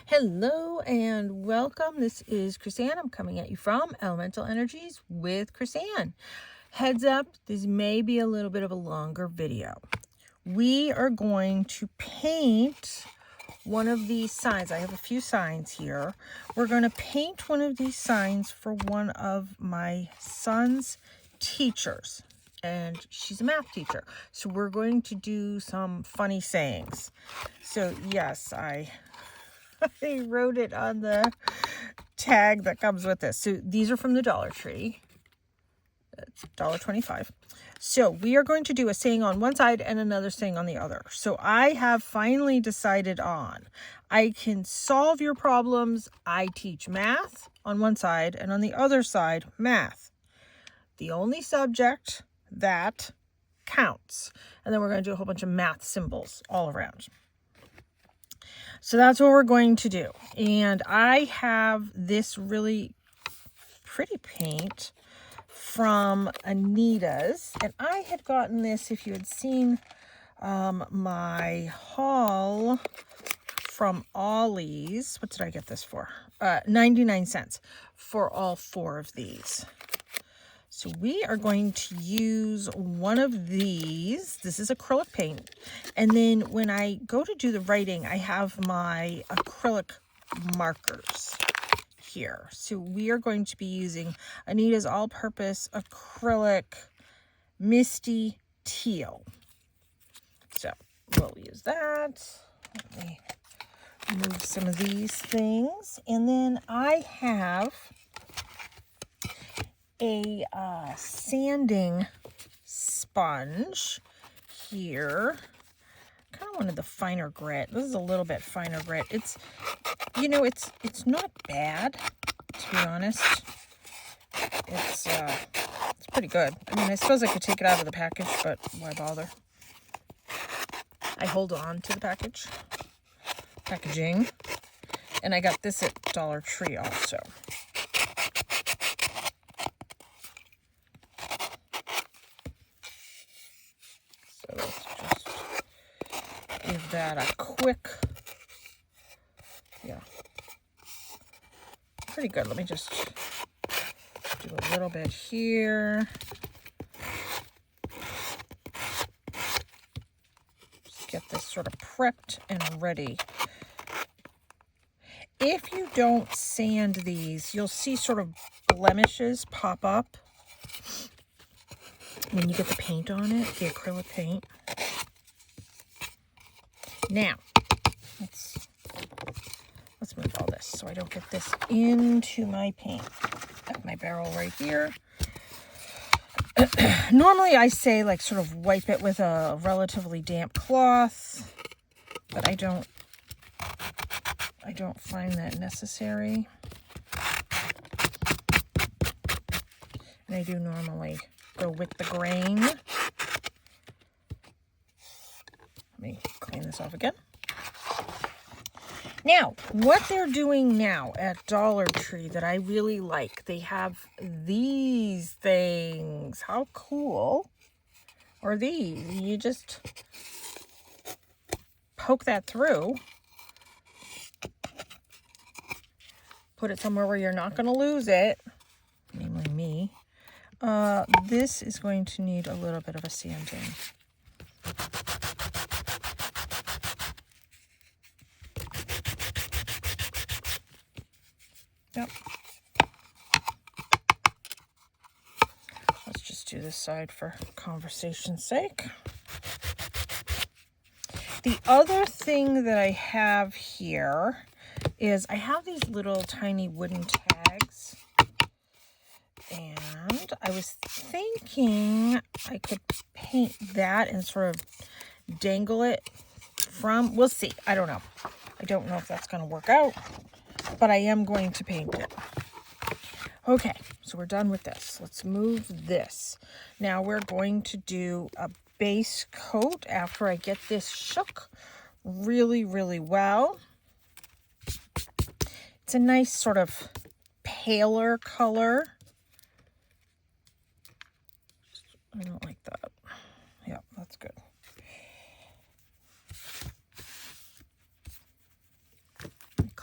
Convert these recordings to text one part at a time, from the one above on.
Hello and welcome. This is Chrisanne. I'm coming at you from Elemental Energies with Chrisanne. Heads up, this may be a little bit of a longer video. We are going to paint one of these signs. I have a few signs here. We're going to paint one of these signs for one of my son's teachers. And she's a math teacher. So we're going to do some funny sayings. So yes, I wrote it on the tag that comes with this. So these are from the Dollar Tree. It's $1.25. So we are going to do a saying on one side and another saying on the other. So I have finally decided on, I can solve your problems. I teach math on one side and on the other side, math. The only subject that counts. And then we're going to do a whole bunch of math symbols all around. So that's what we're going to do. And I have this really pretty paint from Anita's. And I had gotten this, if you had seen my haul from Ollie's. What did I get this for? 99 cents for all 4 of these. So we are going to use one of these. This is acrylic paint. And then when I go to do the writing, I have my acrylic markers here. So we are going to be using Anita's all-purpose acrylic Misty Teal. So we'll use that. Let me move some of these things. And then I have a sanding sponge here. Kind of wanted the finer grit. This is a little bit finer grit. It's, you know, it's not bad, to be honest. It's pretty good. I mean, I suppose I could take it out of the package, but why bother? I hold on to the packaging, and I got this at Dollar Tree also. Give that a quick, pretty good. Let me just do a little bit here. Just get this sort of prepped and ready. If you don't sand these, you'll see sort of blemishes pop up when you get the paint on it, the acrylic paint. Now, let's move all this so I don't get this into my paint. I have my barrel right here. Normally I say like sort of wipe it with a relatively damp cloth, but I don't find that necessary. And I do normally go with the grain. Let me clean this off again. Now, what they're doing now at Dollar Tree that I really like, they have these things. How cool are these? You just poke that through. Put it somewhere where you're not going to lose it, namely me. This is going to need a little bit of a sanding. Yep. Let's just do this side for conversation's sake. The other thing that I have here is I have these little tiny wooden tags. And I was thinking I could paint that and sort of dangle it from, we'll see. I don't know. I don't know if that's going to work out, but I am going to paint it. Okay, so we're done with this. Let's move this. Now we're going to do a base coat after I get this shook really, really well. It's a nice sort of paler color. I don't like that. Yeah, that's good.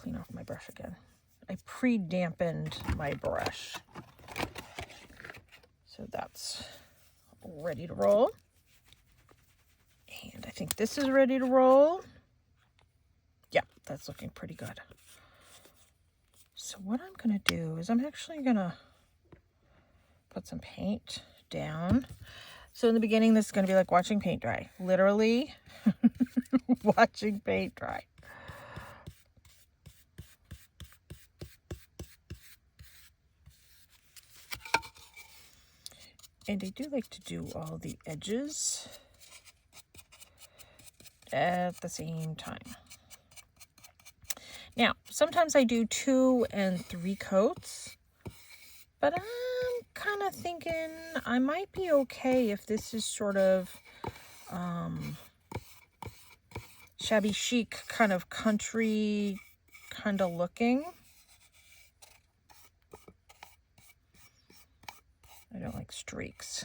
clean off my brush again. I pre-dampened my brush. So that's ready to roll. And I think this is ready to roll. Yeah, that's looking pretty good. So what I'm going to do is I'm actually going to put some paint down. So in the beginning, this is going to be like watching paint dry. Literally watching paint dry. And I do like to do all the edges at the same time. Now, sometimes I do 2 and 3 coats, but I'm kind of thinking I might be okay if this is sort of shabby chic, kind of country kind of looking. I don't like streaks.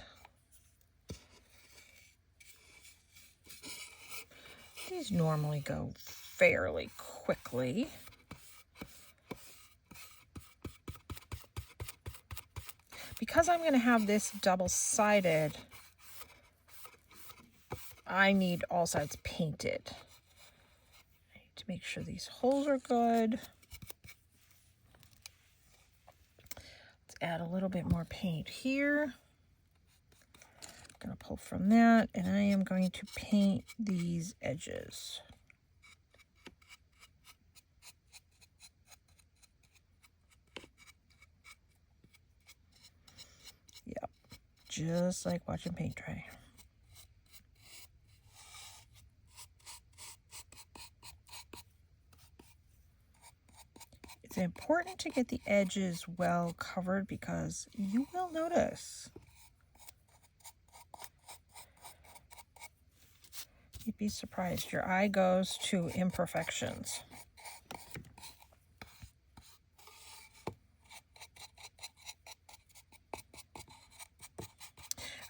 These normally go fairly quickly. Because I'm going to have this double-sided, I need all sides painted. I need to make sure these holes are good. Let's add a little bit more paint here. I'm going to pull from that, and I am going to paint these edges. Yep, just like watching paint dry. It's important to get the edges well covered because you will notice. You'd be surprised. Your eye goes to imperfections.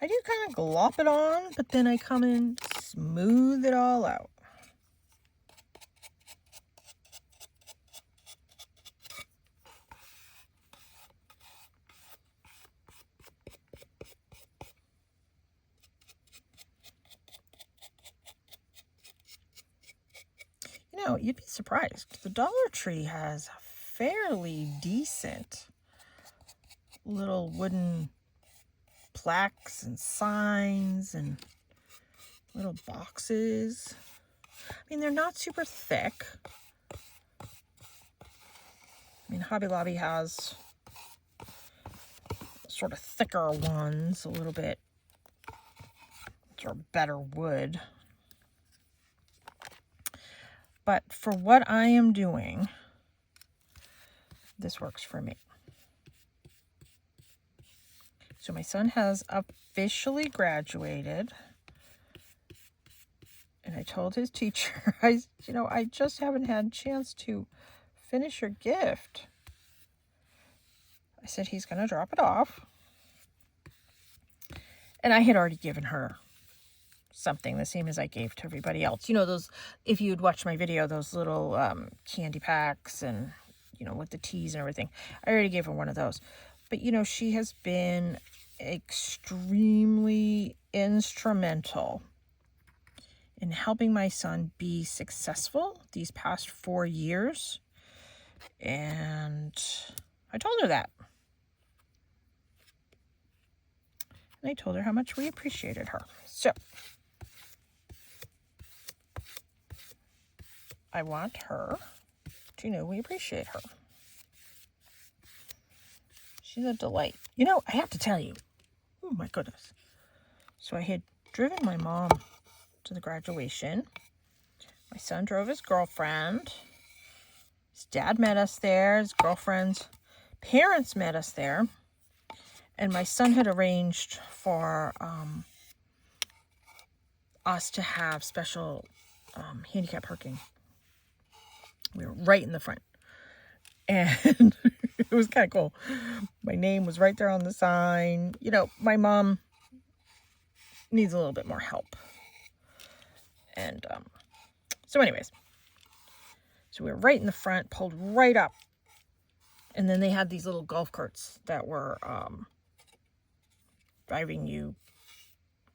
I do kind of glop it on, but then I come in, smooth it all out. You know, you'd be surprised. The Dollar Tree has fairly decent little wooden plaques and signs and little boxes. I mean, they're not super thick. I mean, Hobby Lobby has sort of thicker ones, a little bit sort of better wood. But for what I am doing, this works for me. So my son has officially graduated. And I told his teacher, I just haven't had a chance to finish your gift. I said he's going to drop it off. And I had already given her something the same as I gave to everybody else. You know, those, if you'd watched my video, those little candy packs and, you know, with the teas and everything. I already gave her one of those. But, you know, she has been extremely instrumental in helping my son be successful these past 4 years. And I told her that. And I told her how much we appreciated her. So I want her to know we appreciate her. She's a delight. You know, I have to tell you. Oh, my goodness. So I had driven my mom to the graduation. My son drove his girlfriend. His dad met us there. His girlfriend's parents met us there. And my son had arranged for us to have special handicap parking. We were right in the front. And it was kind of cool. My name was right there on the sign. You know, my mom needs a little bit more help. And so So we were right in the front, pulled right up. And then they had these little golf carts that were driving you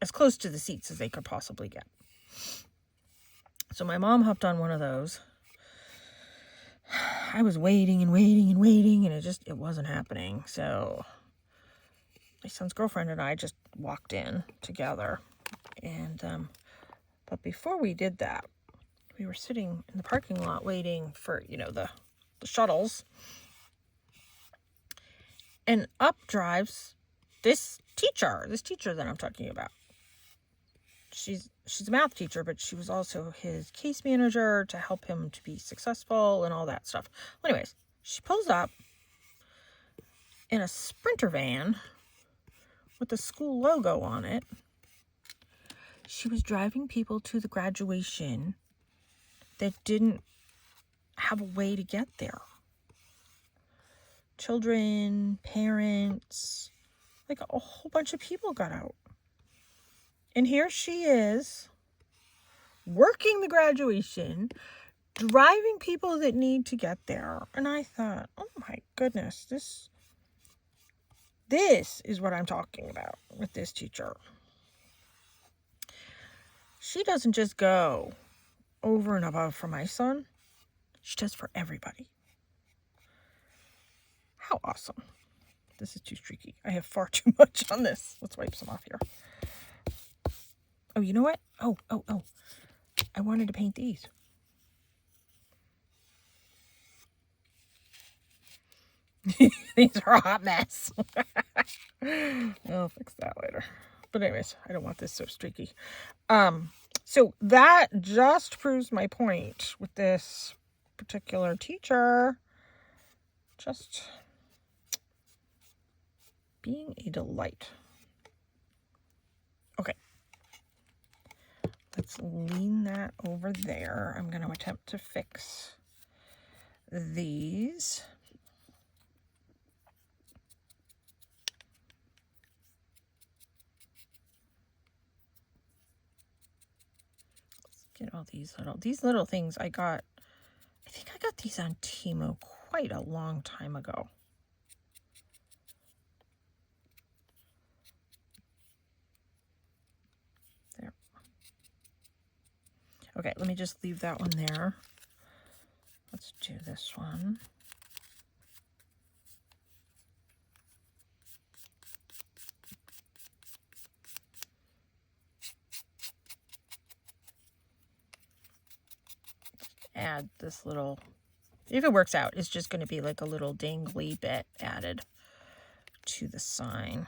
as close to the seats as they could possibly get. So my mom hopped on one of those. I was waiting and waiting and waiting, and it wasn't happening. So my son's girlfriend and I just walked in together. And but before we did that, we were sitting in the parking lot waiting for, the shuttles. And up drives this teacher that I'm talking about. She's a math teacher, but she was also his case manager to help him to be successful and all that stuff. Well, anyways, she pulls up in a Sprinter van with the school logo on it. She was driving people to the graduation that didn't have a way to get there. Children, parents, like a whole bunch of people got out. And here she is, working the graduation, driving people that need to get there. And I thought, oh my goodness, this is what I'm talking about with this teacher. She doesn't just go over and above for my son. She does for everybody. How awesome. This is too streaky. I have far too much on this. Let's wipe some off here. Oh, you know what? Oh. I wanted to paint these. These are a hot mess. I'll fix that later. But anyways, I don't want this so streaky. So that just proves my point with this particular teacher. Just being a delight. Okay. Let's lean that over there. I'm going to attempt to fix these. Let's get all these little things I think I got these on Temu quite a long time ago. Okay, let me just leave that one there. Let's do this one. Add this little, if it works out, it's just going to be like a little dangly bit added to the sign.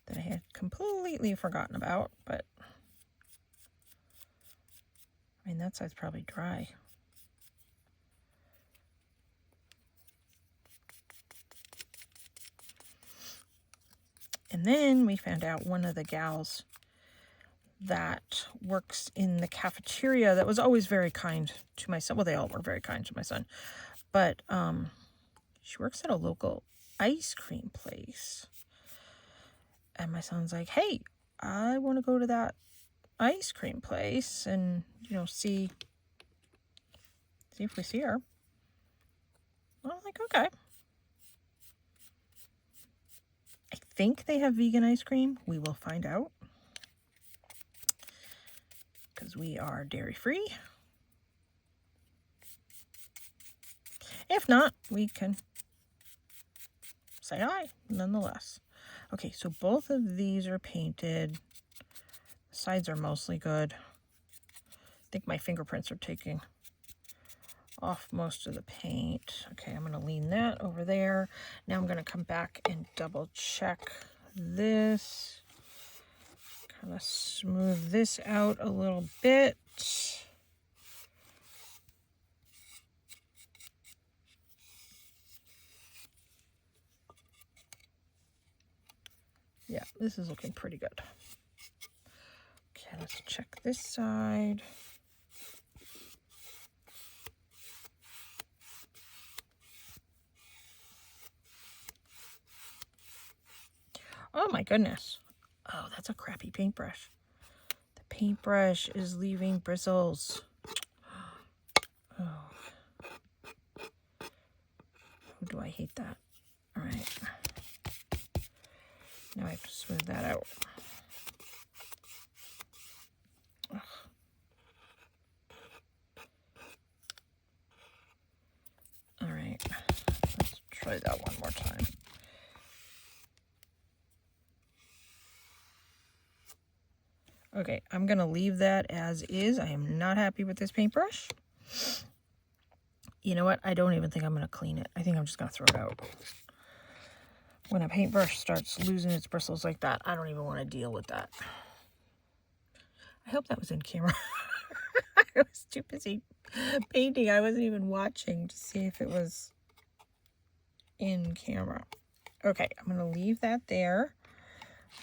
That I had completely forgotten about, but I mean, that side's probably dry. And then we found out one of the gals that works in the cafeteria that was always very kind to my son. Well, they all were very kind to my son, but she works at a local ice cream place. And my son's like, hey, I want to go to that ice cream place and, see if we see her. I'm like, okay. I think they have vegan ice cream. We will find out. Because we are dairy-free. If not, we can say hi, nonetheless. Okay, so both of these are painted. The sides are mostly good. I think my fingerprints are taking off most of the paint. Okay, I'm going to lean that over there. Now I'm going to come back and double check this. Kind of smooth this out a little bit. Yeah, this is looking pretty good. Okay, let's check this side. Oh my goodness. Oh, that's a crappy paintbrush. The paintbrush is leaving bristles. Oh. Oh, do I hate that? All right. Now I have to smooth that out. Ugh. All right. Let's try that one more time. Okay, I'm going to leave that as is. I am not happy with this paintbrush. You know what? I don't even think I'm going to clean it. I think I'm just going to throw it out. When a paintbrush starts losing its bristles like that, I don't even want to deal with that. I hope that was in camera. I was too busy painting. I wasn't even watching to see if it was in camera. Okay, I'm going to leave that there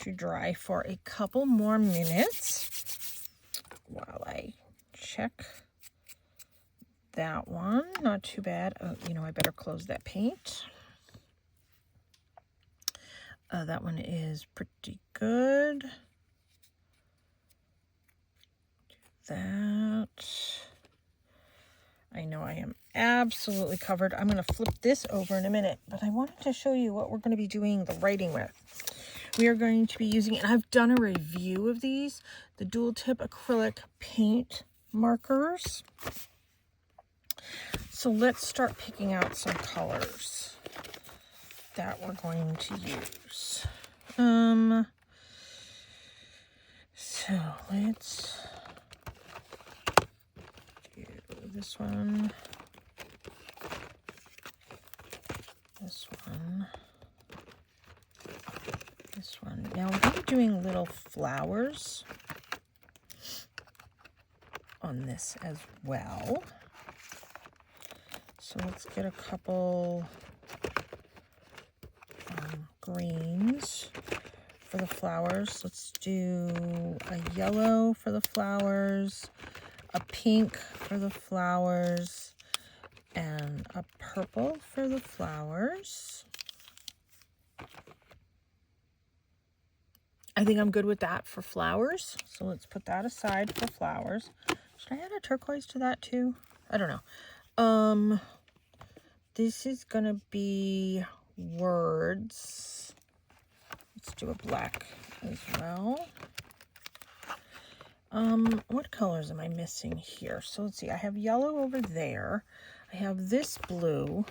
to dry for a couple more minutes while I check that one. Not too bad. Oh, you know, I better close that paint. That one is pretty good. Do that. I know I am absolutely covered. I'm going to flip this over in a minute, but I wanted to show you what we're going to be doing the writing with. We are going to be using, and I've done a review of these, the dual tip acrylic paint markers. So let's start picking out some colors that we're going to use. So let's do this one, this one, this one. Now we're going to be doing little flowers on this as well. So let's get a couple greens for the flowers. Let's do a yellow for the flowers, a pink for the flowers, and a purple for the flowers. I think I'm good with that for flowers. So let's put that aside for flowers. Should I add a turquoise to that too? I don't know. This is gonna be words. Let's do a black as well. What colors am I missing here? So let's see, I have yellow over there. I have this blue.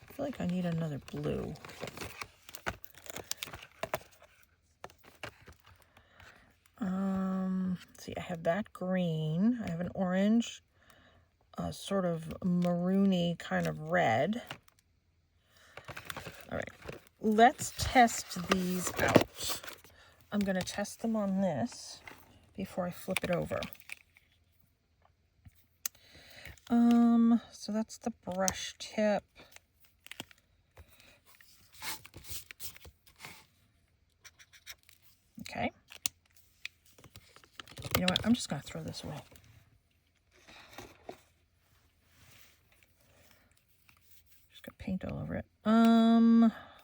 I feel like I need another blue. Let's see, I have that green. I have an orange, sort of maroony kind of red. All right, let's test these out. I'm going to test them on this before I flip it over. So that's the brush tip. Okay. You know what? I'm just going to throw this away. Just got paint all over it.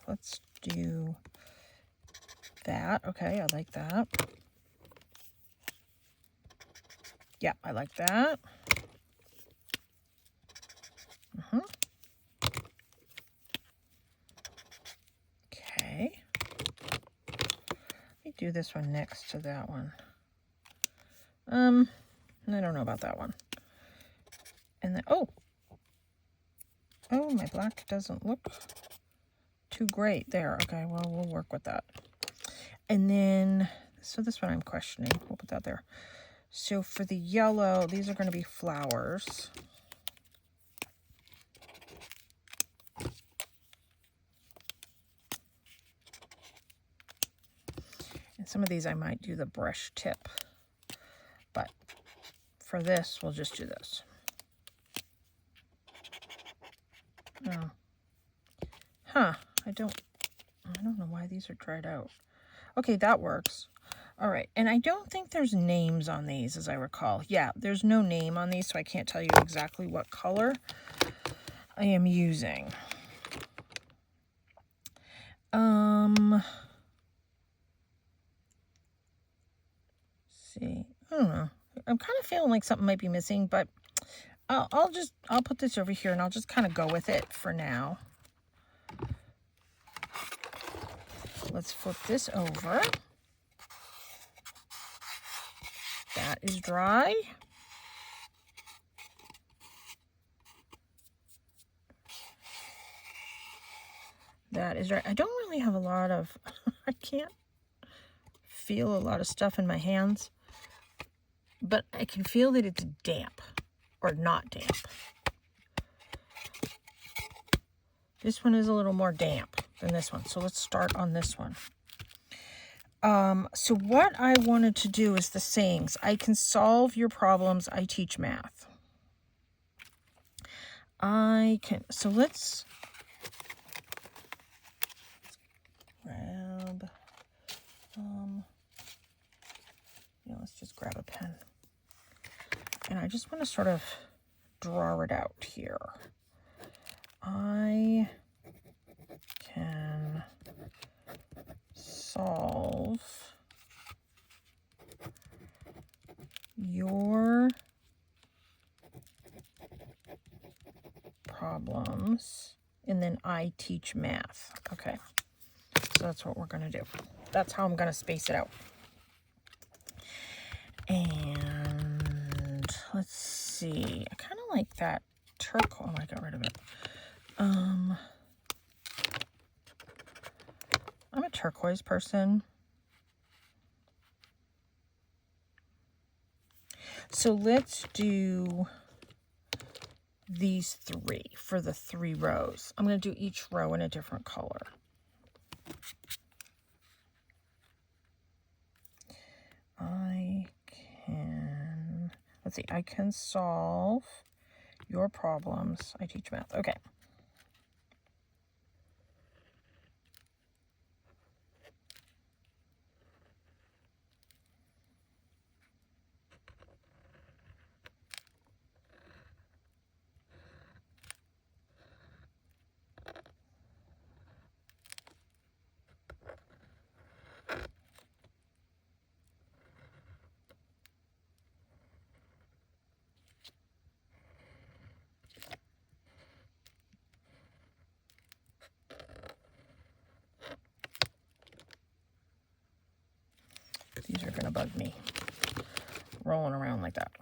Let's do that. Okay, I like that. Yeah, I like that. Okay. Let me do this one next to that one. I don't know about that one. And then, oh, my black doesn't look too great there. Okay, well, we'll work with that. And then, so this one I'm questioning. We'll put that there. So for the yellow, these are going to be flowers. And some of these I might do the brush tip. But for this, we'll just do this. Oh. Huh. I don't know why these are dried out. Okay, that works. All right, and I don't think there's names on these, as I recall. Yeah, there's no name on these, so I can't tell you exactly what color I am using. Let's see. I don't know. I'm kind of feeling like something might be missing, but I'll put this over here and I'll just kind of go with it for now. Let's flip this over. That is dry. That is dry. I don't really have a lot of, I can't feel a lot of stuff in my hands, but I can feel that it's damp or not damp. This one is a little more damp than this one. So let's start on this one. So what I wanted to do is the sayings. I can solve your problems. I teach math. So let's grab, let's just grab a pen. And I just want to sort of draw it out here. I can solve your problems, and then I teach math. Okay, so that's what we're going to do. That's how I'm going to space it out. And let's see. I kind of like that turquoise. Oh, I got rid of it. I'm a turquoise person. So let's do these three for the 3 rows. I'm going to do each row in a different color. Let's see, I can solve your problems. I teach math. Okay. These are going to bug me, rolling around like that.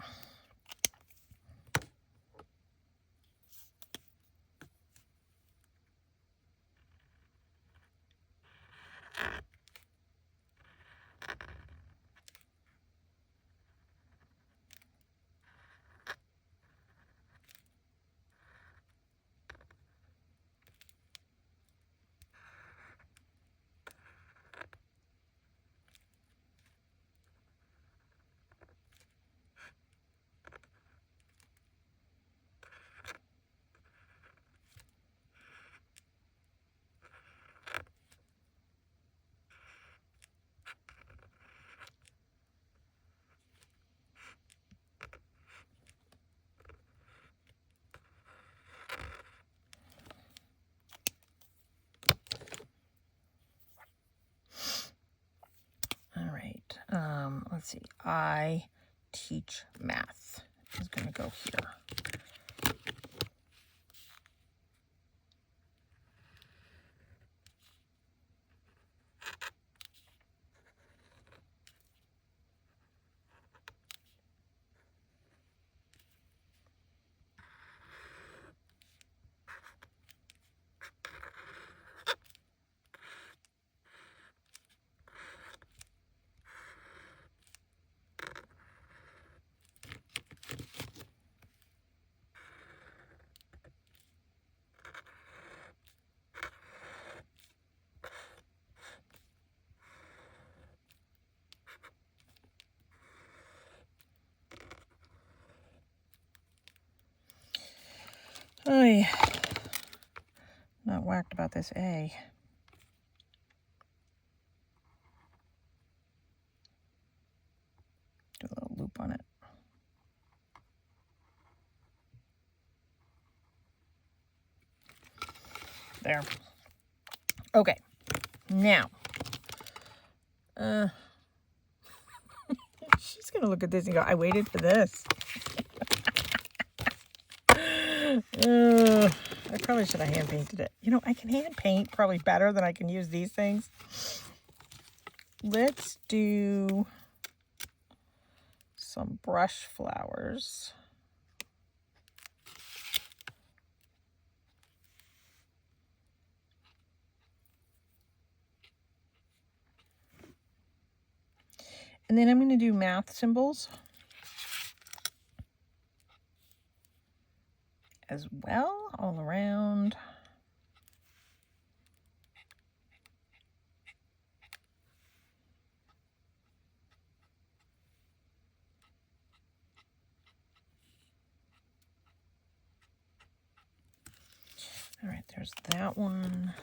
Let's see, I teach math is going to go here. Oh, not whacked about this A. Do a little loop on it. There. Okay. Now. She's He's going to look at this and go, I waited for this. I probably should have hand painted it. You know, I can hand paint probably better than I can use these things. Let's do some brush flowers. And then I'm going to do math symbols as well, all around. All right, there's that one.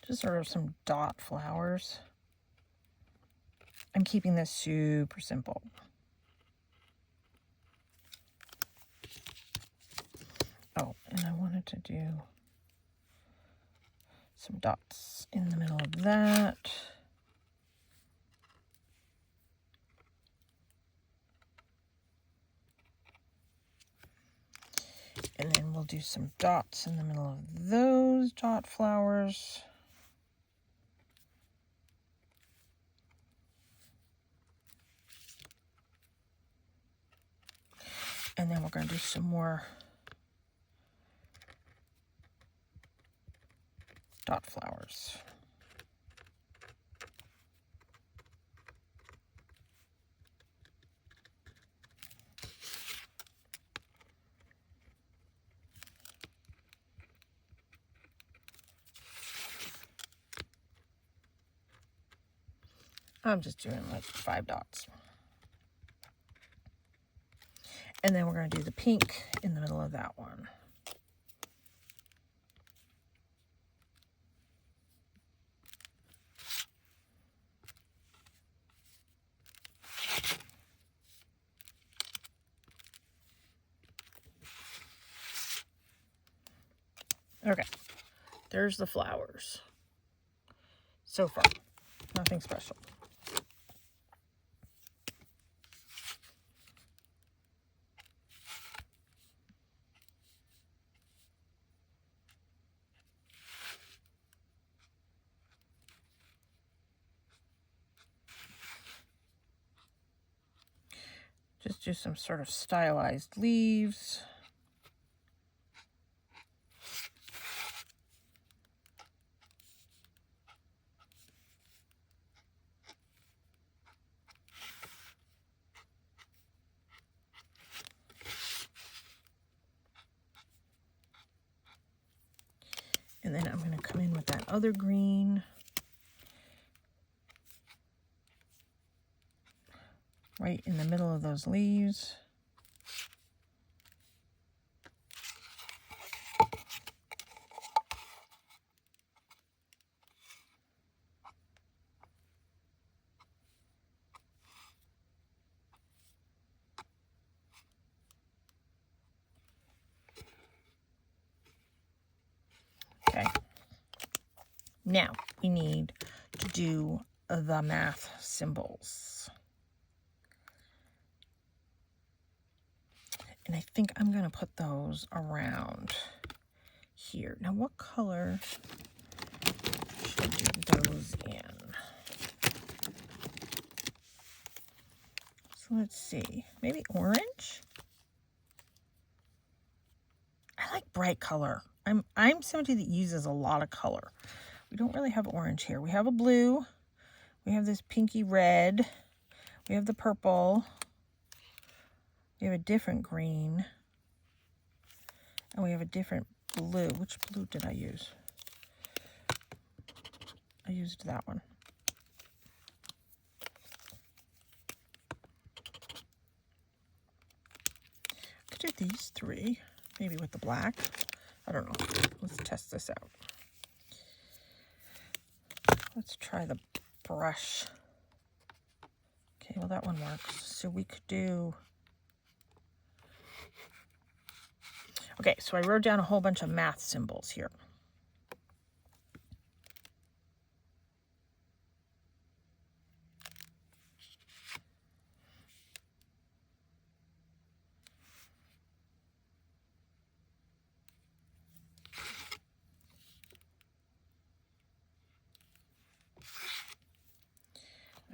Just sort of some dot flowers. I'm keeping this super simple. Oh, and I wanted to do some dots in the middle of that. And then we'll do some dots in the middle of those dot flowers. And then we're going to do some more dot flowers. I'm just doing like 5 dots. And then we're going to do the pink in the middle of that one. Okay, there's the flowers. So far, nothing special. Just do some sort of stylized leaves. And then I'm going to come in with that other green. Right in the middle of those leaves. Okay. Now we need to do the math symbols. And I think I'm going to put those around here. Now, what color should I do those in? So let's see. Maybe orange? I like bright color. I'm somebody that uses a lot of color. We don't really have orange here. We have a blue. We have this pinky red. We have the purple. We have a different green. And we have a different blue. Which blue did I use? I used that one. Could do these three, maybe with the black. I don't know. Let's test this out. Let's try the brush. Okay, well that one works. So we could do... Okay, so I wrote down a whole bunch of math symbols here.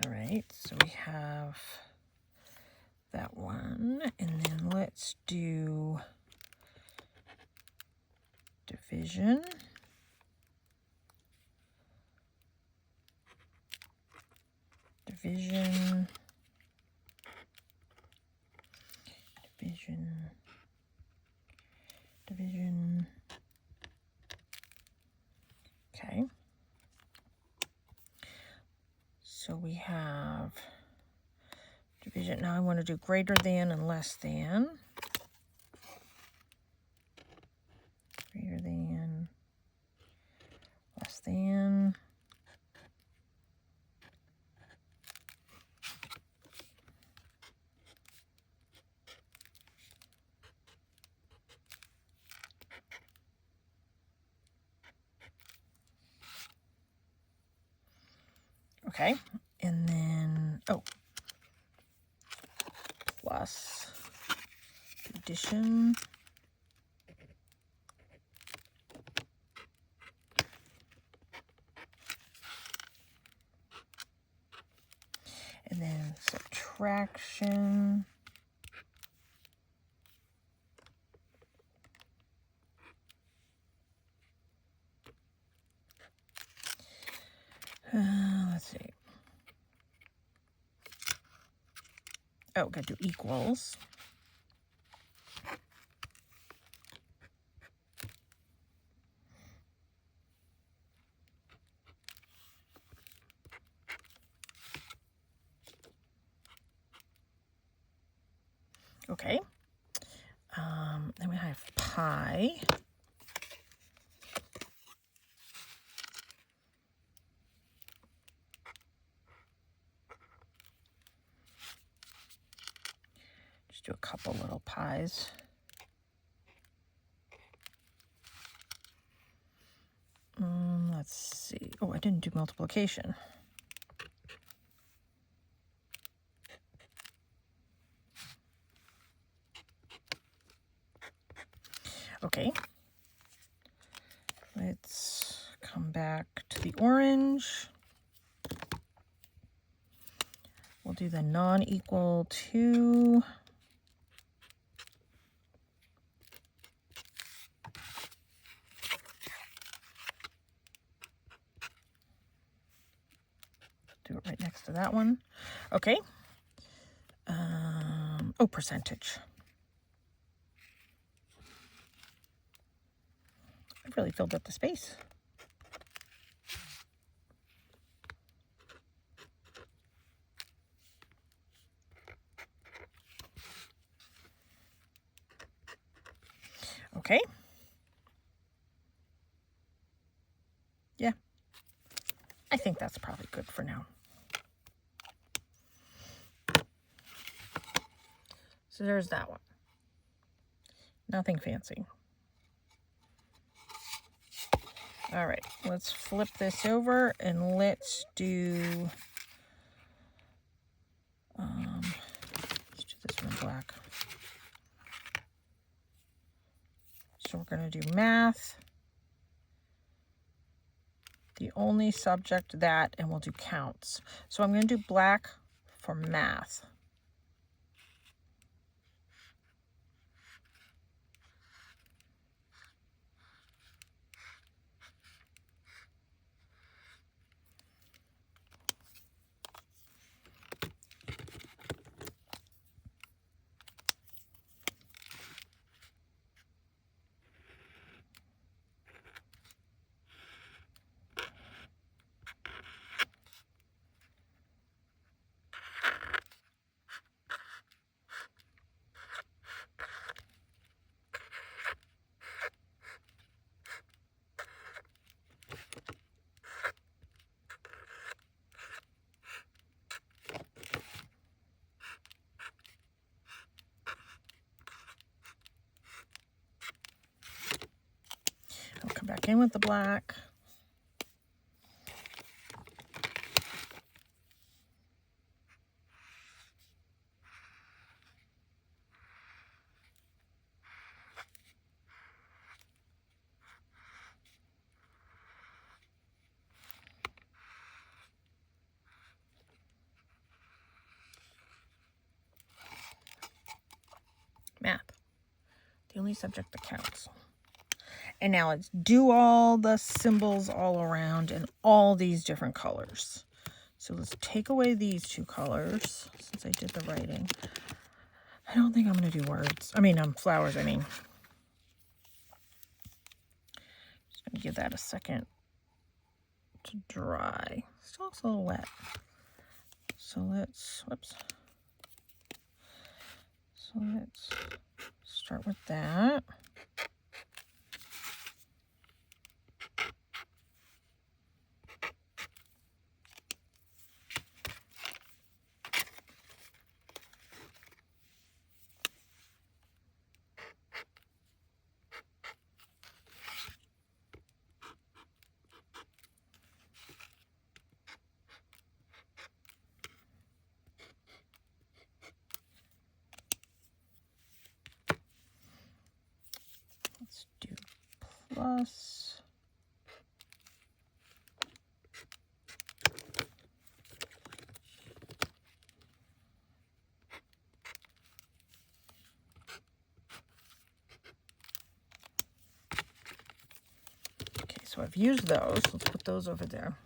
All right, so we have that one, and then let's do division. Division. Division. Division. Okay. So we have division. Now I want to do greater than and less than. Greater than, less than. Okay, and then, oh, plus addition. And then subtraction. Let's see. Oh, gotta do equals. Okay. Then we have pi. Just do a couple little pies. Let's see. Oh, I didn't do multiplication. Okay. Let's come back to the orange. We'll do the non-equal to. Do it right next to that one. Okay. Oh, percentage. I've really filled up the space. Okay. Yeah. I think that's probably good for now. So there's that one. Nothing fancy. All right, let's flip this over and let's do, let's do this one black. So we're gonna do math. The only subject that, and we'll do counts. So I'm gonna do black for math. back in with the black. Math, the only subject that counts. And now let's do all the symbols all around in all these different colors. So let's take away these two colors since I did the writing. I don't think I'm going to do words. I mean, flowers, I mean. Just going to give that a second to dry. Still looks a little wet. So let's, whoops. So let's start with that. Let's do plus. Okay, so I've used those. Let's put those over there.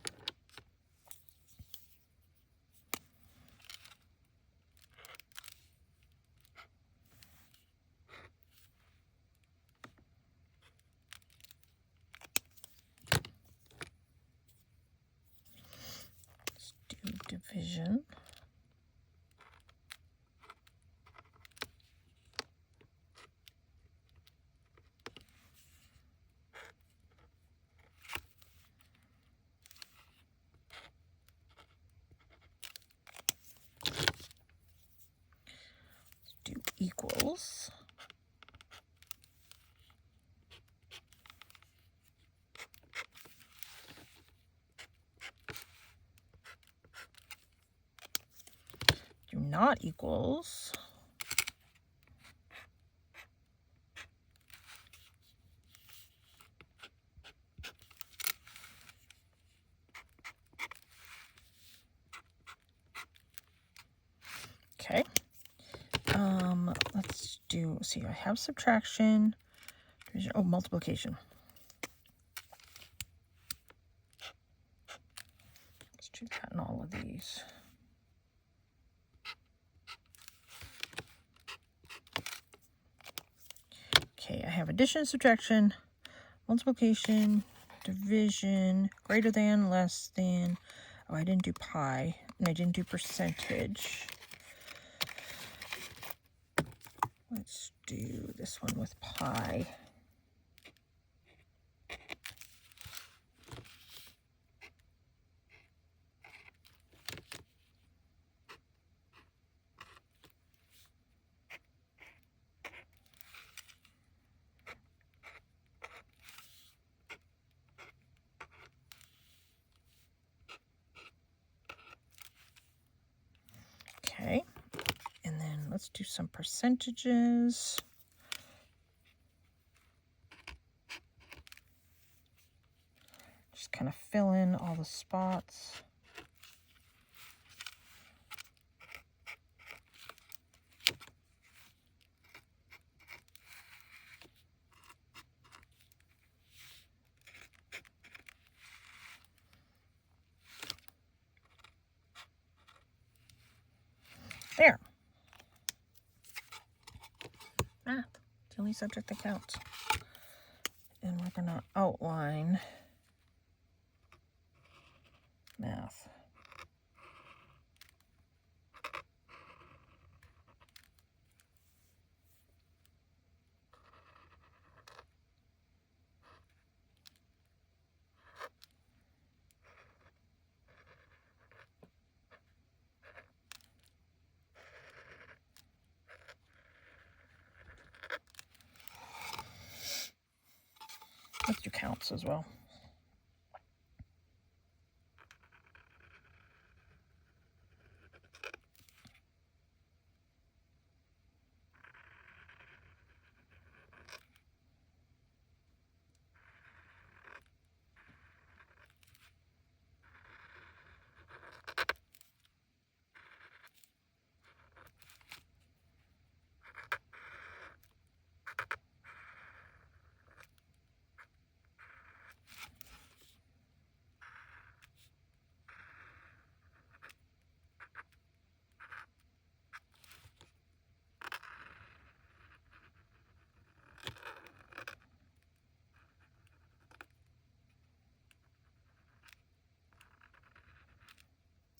Let's do division. Do equals. Do not equals. Okay. Let's do, see, I have subtraction, division, oh, multiplication. Let's do that in all of these. Okay, I have addition, subtraction, multiplication, division, greater than, less than. Oh, I didn't do pi, and I didn't do percentage. Let's do this one with pi. Okay, and then let's do some percentages. Just kind of fill in all the spots. There. Math, the only subject that counts. And we're going to outline math. Let's do counts as well.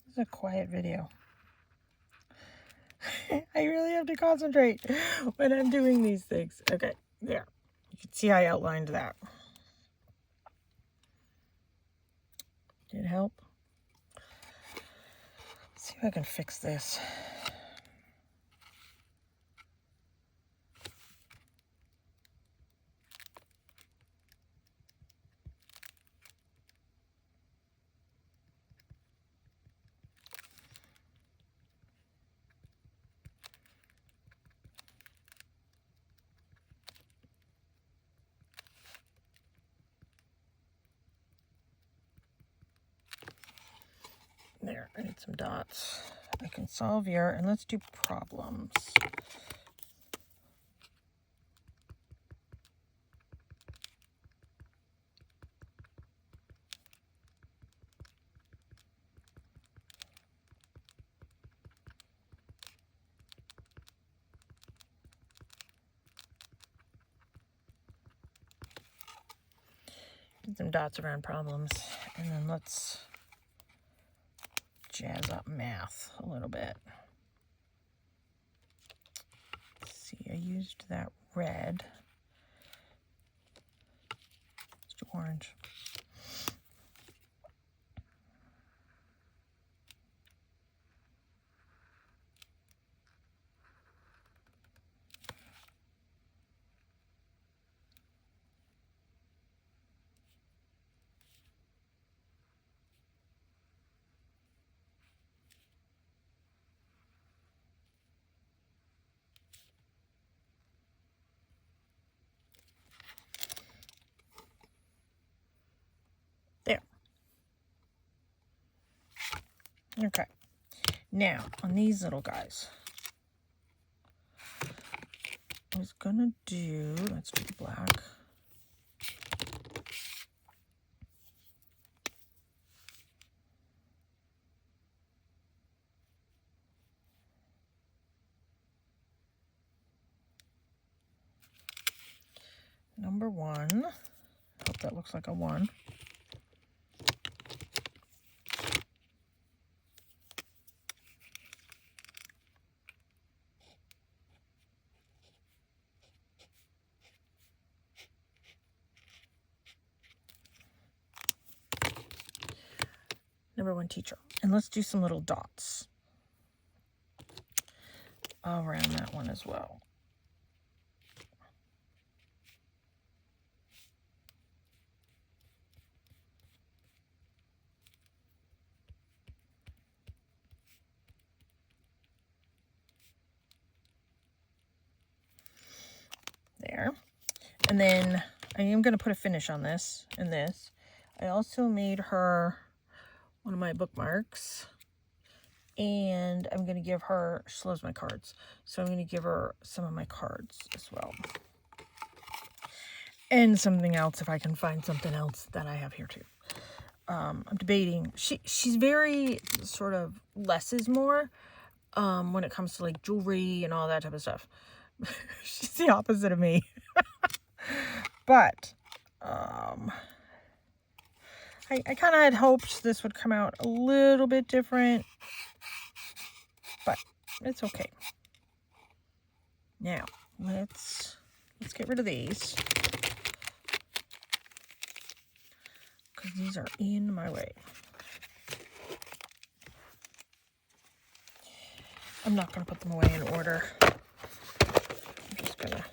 This is a quiet video. I really have to concentrate when I'm doing these things. Okay, there. You can see I outlined that. Did it help? Let's see if I can fix this. There, I need some dots. I can solve here, and let's do problems. Get some dots around problems, and then let's jazz up math a little bit. Let's see, I used that red. Let's do orange. There. Okay. Now, on these little guys, I was gonna do, let's do the black. Number 1. Hope that looks like a 1. Number 1 teacher. And let's do some little dots around that one as well. There. And then I am going to put a finish on this and this. I also made her one of my bookmarks, and I'm going to give her, she loves my cards, so I'm going to give her some of my cards as well. And something else if I can find something else that I have here too. I'm debating. She's very sort of less is more when it comes to like jewelry and all that type of stuff. She's the opposite of me. But I kind of had hoped this would come out a little bit different, but it's okay. Now, let's get rid of these, because these are in my way. I'm not going to put them away in order. I'm just going to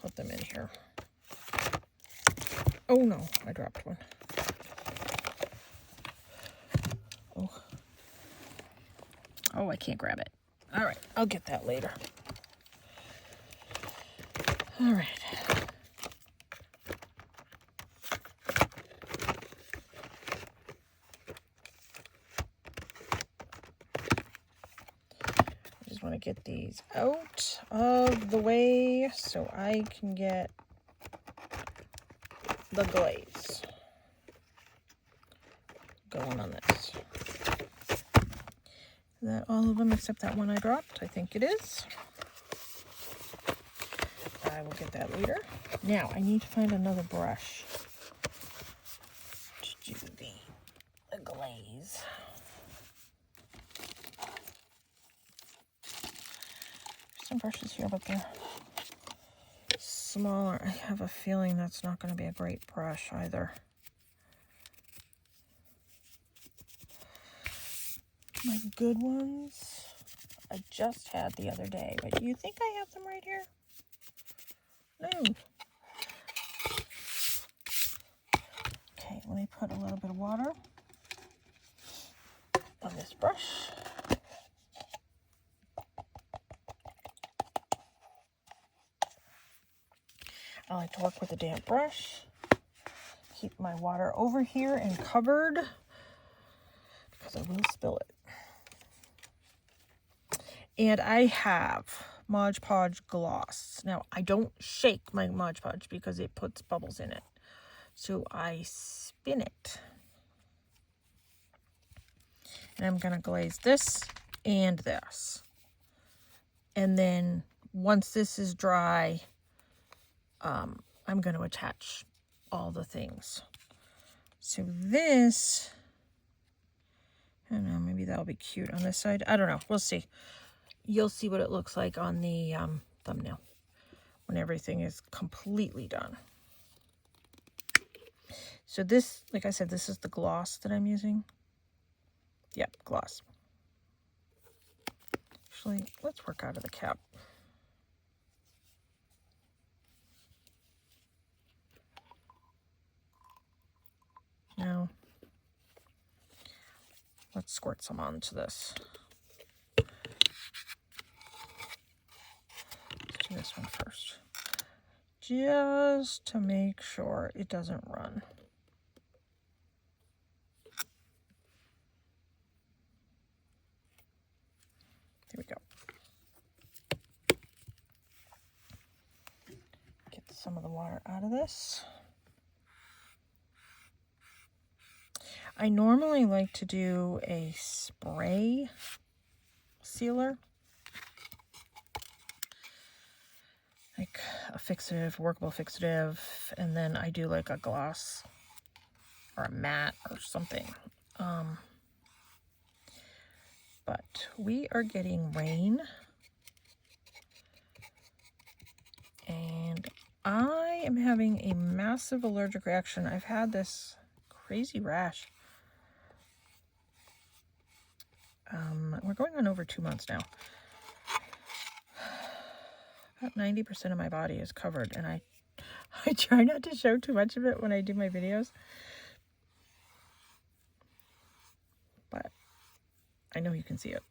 put them in here. Oh no, I dropped one. Oh, I can't grab it. All right, I'll get that later. All right. I just want to get these out of the way so I can get the glaze going on this. Is that all of them except that one I dropped? I think it is. I will get that later. Now, I need to find another brush to do the glaze. There's some brushes here, but they're smaller. I have a feeling that's not going to be a great brush either. My good ones I just had the other day, but do you think I have them right here? No. Okay, let me put a little bit of water on this brush. I like to work with a damp brush. Keep my water over here and covered because I will spill it. And I have Mod Podge gloss. Now, I don't shake my Mod Podge because it puts bubbles in it. So I spin it. And I'm going to glaze this and this. And then once this is dry, I'm going to attach all the things. So this, I don't know, maybe that'll be cute on this side. I don't know. We'll see. You'll see what it looks like on the thumbnail when everything is completely done. So this, like I said, this is the gloss that I'm using. Yep, gloss. Actually, let's work out of the cap. Now, let's squirt some onto this. Let's do this one first. Just to make sure it doesn't run. Here we go. Get some of the water out of this. I normally like to do a spray sealer. Like a fixative, workable fixative, and then I do like a gloss or a matte or something. But we are getting rain, and I am having a massive allergic reaction. I've had this crazy rash. We're going on over 2 months now. About 90% of my body is covered, and I try not to show too much of it when I do my videos. But I know you can see it.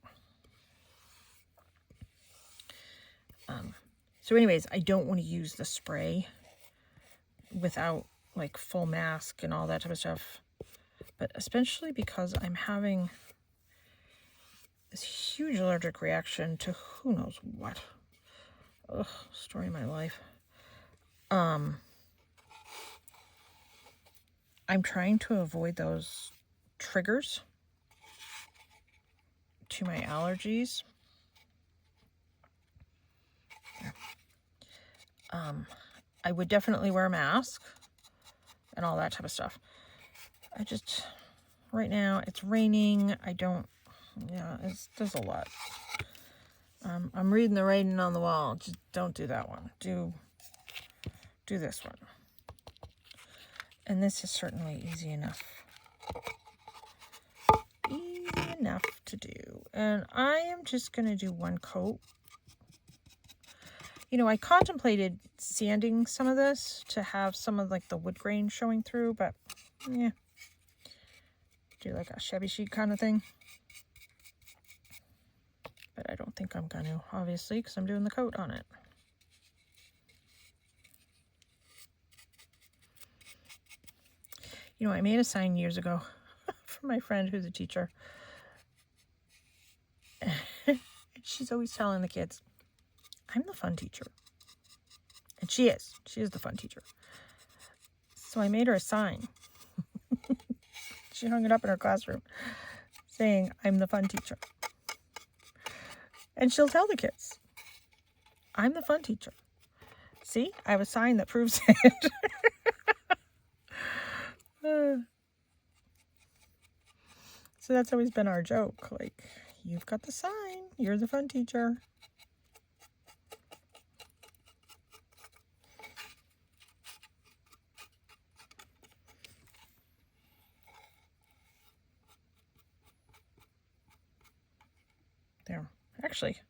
So anyways, I don't want to use the spray without like full mask and all that type of stuff. But especially because I'm having this huge allergic reaction to who knows what. Ugh, story of my life. I'm trying to avoid those triggers to my allergies. I would definitely wear a mask and all that type of stuff. I just, right now it's raining. There's a lot. I'm reading the writing on the wall. Just don't do that one. Do this one. And this is certainly easy enough. Easy enough to do. And I am just going to do one coat. You know, I contemplated sanding some of this to have some of like the wood grain showing through, but yeah, do like a shabby chic kind of thing. But I don't think I'm going to, obviously, because I'm doing the coat on it. You know, I made a sign years ago for my friend who's a teacher. She's always telling the kids, I'm the fun teacher. And she is. She is the fun teacher. So I made her a sign. She hung it up in her classroom saying, I'm the fun teacher. And she'll tell the kids, I'm the fun teacher. See, I have a sign that proves it. So that's always been our joke. Like, you've got the sign. You're the fun teacher. There. Actually,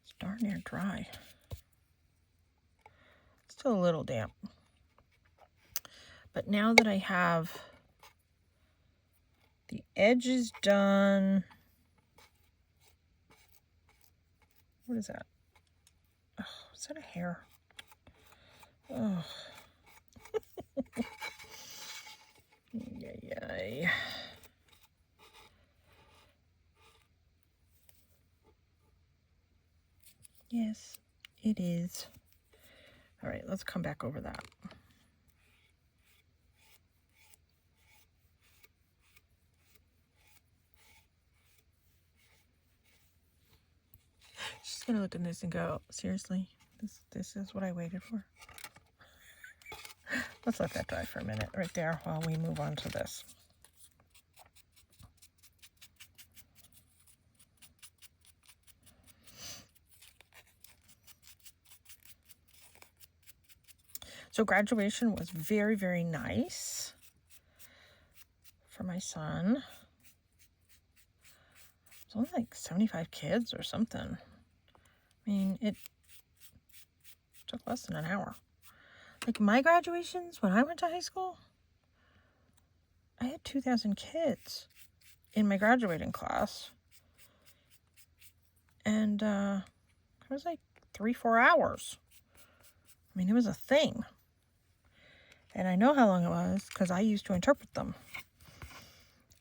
it's darn near dry. Still a little damp. But now that I have the edges done, what is that? Oh, is that a hair? Oh. Yay. Yes, it is. All right, let's come back over that. She's gonna look at this and go, seriously, this is what I waited for? Let's let that dry for a minute right there while we move on to this. So graduation was very, very nice for my son. It was only like 75 kids or something. I mean, it took less than an hour. Like my graduations, when I went to high school, I had 2,000 kids in my graduating class. And it was like 3-4 hours. I mean, it was a thing. And I know how long it was because I used to interpret them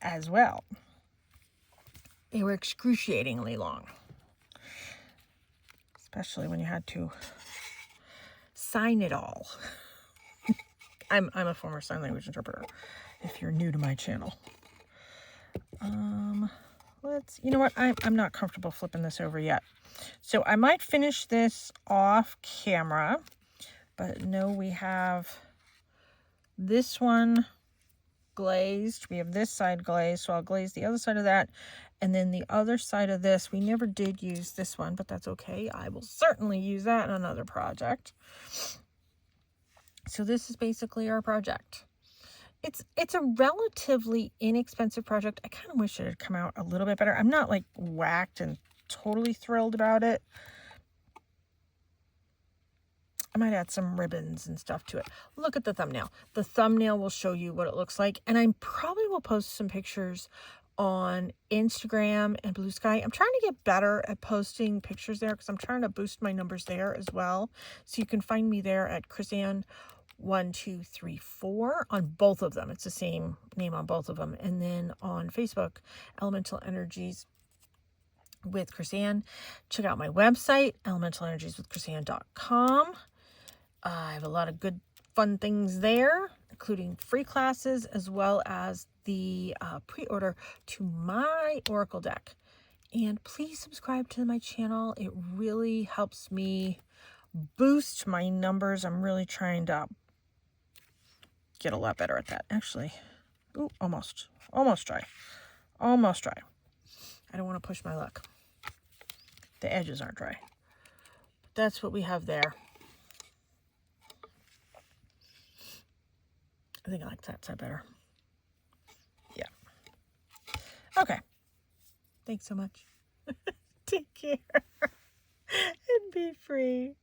as well. They were excruciatingly long. Especially when you had to sign it all. I'm a former sign language interpreter, if you're new to my channel. You know what? I'm not comfortable flipping this over yet. So I might finish this off camera, but no, we have this one glazed. We have this side glazed, so I'll glaze the other side of that. And then the other side of this, we never did use this one, but that's okay. I will certainly use that in another project. So this is basically our project. It's a relatively inexpensive project. I kind of wish it had come out a little bit better. I'm not like whacked and totally thrilled about it. I might add some ribbons and stuff to it. Look at the thumbnail. The thumbnail will show you what it looks like. And I probably will post some pictures on Instagram and Blue Sky. I'm trying to get better at posting pictures there because I'm trying to boost my numbers there as well. So you can find me there at Chrisanne1234 on both of them. It's the same name on both of them. And then on Facebook, Elemental Energies with Chrisanne. Check out my website, elementalenерgieswithchrisanne.com. I have a lot of good, fun things there, including free classes as well as the pre-order to my Oracle deck. And please subscribe to my channel. It really helps me boost my numbers. I'm really trying to get a lot better at that. Actually, ooh, almost dry. Almost dry. I don't want to push my luck. The edges aren't dry. But that's what we have there. I think I like that side better. Yeah. Okay. Thanks so much. Take care. and be free.